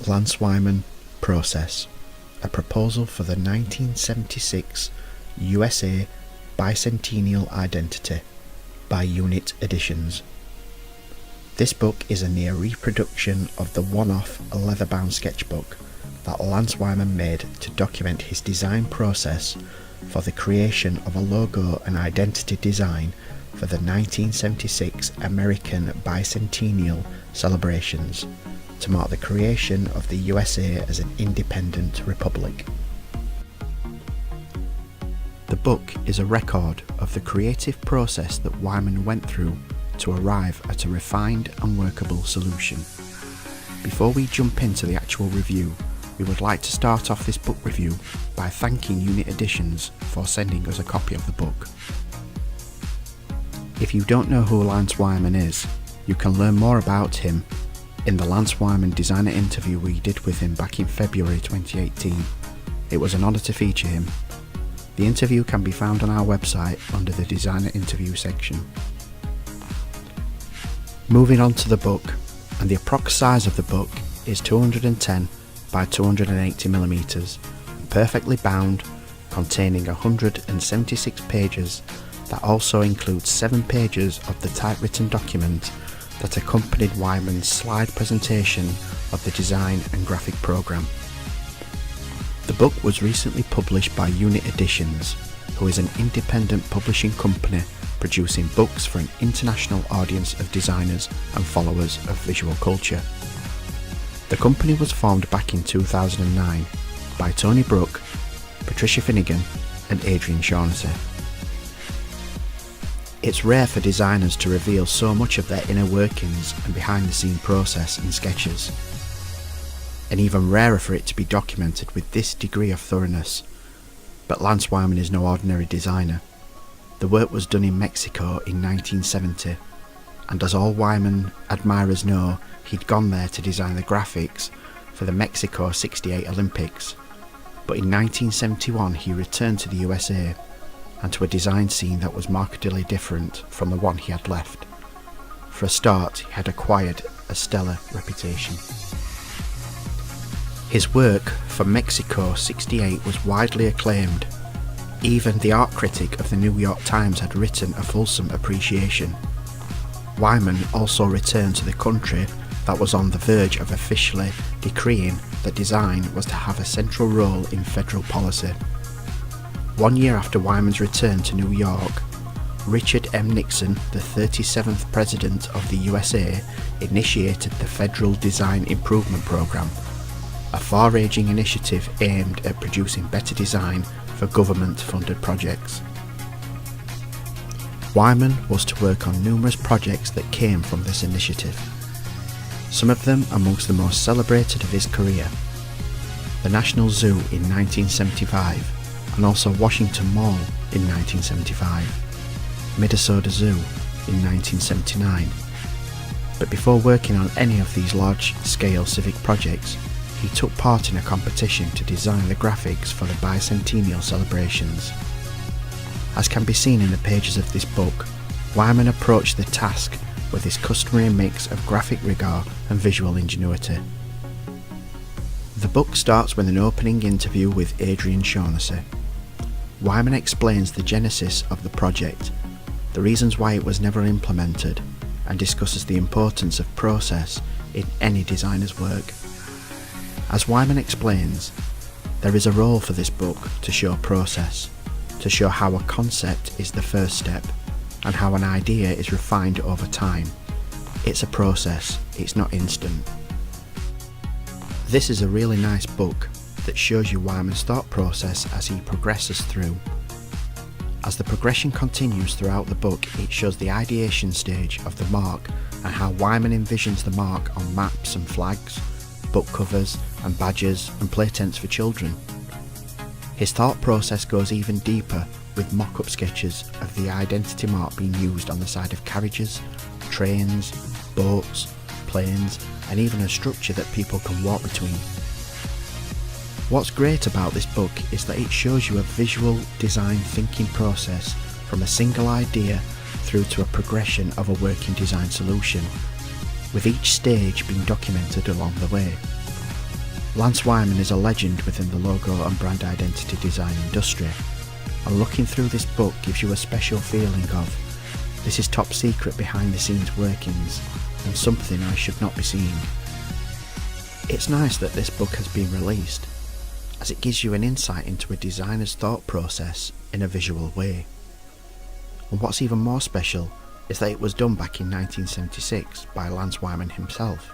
Lance Wyman, Process, a proposal for the 1976 USA Bicentennial Identity by Unit Editions. This book is a near reproduction of the one-off leather-bound sketchbook that Lance Wyman made to document his design process for the creation of a logo and identity design for the 1976 American Bicentennial celebrations to mark the creation of the USA as an independent republic. The book is a record of the creative process that Wyman went through to arrive at a refined and workable solution. Before we jump into the actual review, we would like to start off this book review by thanking Unit Editions for sending us a copy of the book. If you don't know who Lance Wyman is, you can learn more about him in the Lance Wyman designer interview we did with him back in February 2018. It was an honour to feature him. The interview can be found on our website under the designer interview section. Moving on to the book, and the approx size of the book is 210 by 280mm, perfectly bound, containing 176 pages that also includes 7 pages of the typewritten document that accompanied Wyman's slide presentation of the design and graphic program. The book was recently published by Unit Editions, who is an independent publishing company producing books for an international audience of designers and followers of visual culture. The company was formed back in 2009 by Tony Brook, Patricia Finnegan and Adrian Shaughnessy. It's rare for designers to reveal so much of their inner workings and behind-the-scene process in sketches, and even rarer for it to be documented with this degree of thoroughness. But Lance Wyman is no ordinary designer. The work was done in Mexico in 1970, and as all Wyman admirers know, he'd gone there to design the graphics for the Mexico '68 Olympics. But in 1971 he returned to the USA, and to a design scene that was markedly different from the one he had left. For a start, he had acquired a stellar reputation. His work for Mexico '68 was widely acclaimed. Even the art critic of the New York Times had written a fulsome appreciation. Wyman also returned to the country that was on the verge of officially decreeing that design was to have a central role in federal policy. 1 year after Wyman's return to New York, Richard M. Nixon, the 37th President of the USA, initiated the Federal Design Improvement Program, a far-ranging initiative aimed at producing better design for government-funded projects. Wyman was to work on numerous projects that came from this initiative, some of them amongst the most celebrated of his career: the National Zoo in 1975, and also Washington Mall in 1975, Minnesota Zoo in 1979. But before working on any of these large-scale civic projects, he took part in a competition to design the graphics for the bicentennial celebrations. As can be seen in the pages of this book, Wyman approached the task with his customary mix of graphic rigour and visual ingenuity. The book starts with an opening interview with Adrian Shaughnessy. Wyman explains the genesis of the project, the reasons why it was never implemented, and discusses the importance of process in any designer's work. As Wyman explains, there is a role for this book to show process, to show how a concept is the first step, and how an idea is refined over time. It's a process, it's not instant. This is a really nice book that shows you Wyman's thought process as he progresses through. As the progression continues throughout the book, it shows the ideation stage of the mark and how Wyman envisions the mark on maps and flags, book covers and badges and play tents for children. His thought process goes even deeper with mock-up sketches of the identity mark being used on the side of carriages, trains, boats, planes, and even a structure that people can walk between. What's great about this book is that it shows you a visual design thinking process from a single idea through to a progression of a working design solution, with each stage being documented along the way. Lance Wyman is a legend within the logo and brand identity design industry, and looking through this book gives you a special feeling of, this is top secret behind the scenes workings, and something I should not be seeing. It's nice that this book has been released, as it gives you an insight into a designer's thought process in a visual way. And what's even more special is that it was done back in 1976 by Lance Wyman himself,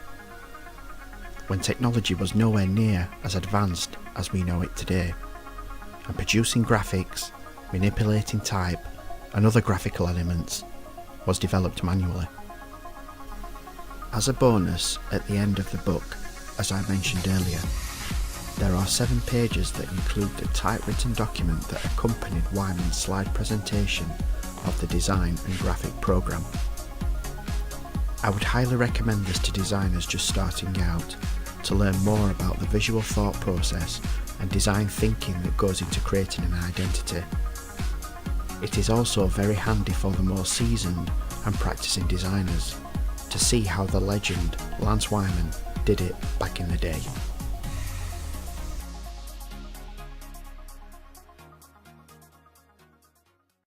when technology was nowhere near as advanced as we know it today, and producing graphics, manipulating type and other graphical elements was developed manually. As a bonus, at the end of the book, as I mentioned earlier, there are 7 pages that include the typewritten document that accompanied Wyman's slide presentation of the design and graphic program. I would highly recommend this to designers just starting out, to learn more about the visual thought process and design thinking that goes into creating an identity. It is also very handy for the more seasoned and practicing designers to see how the legend Lance Wyman did it back in the day.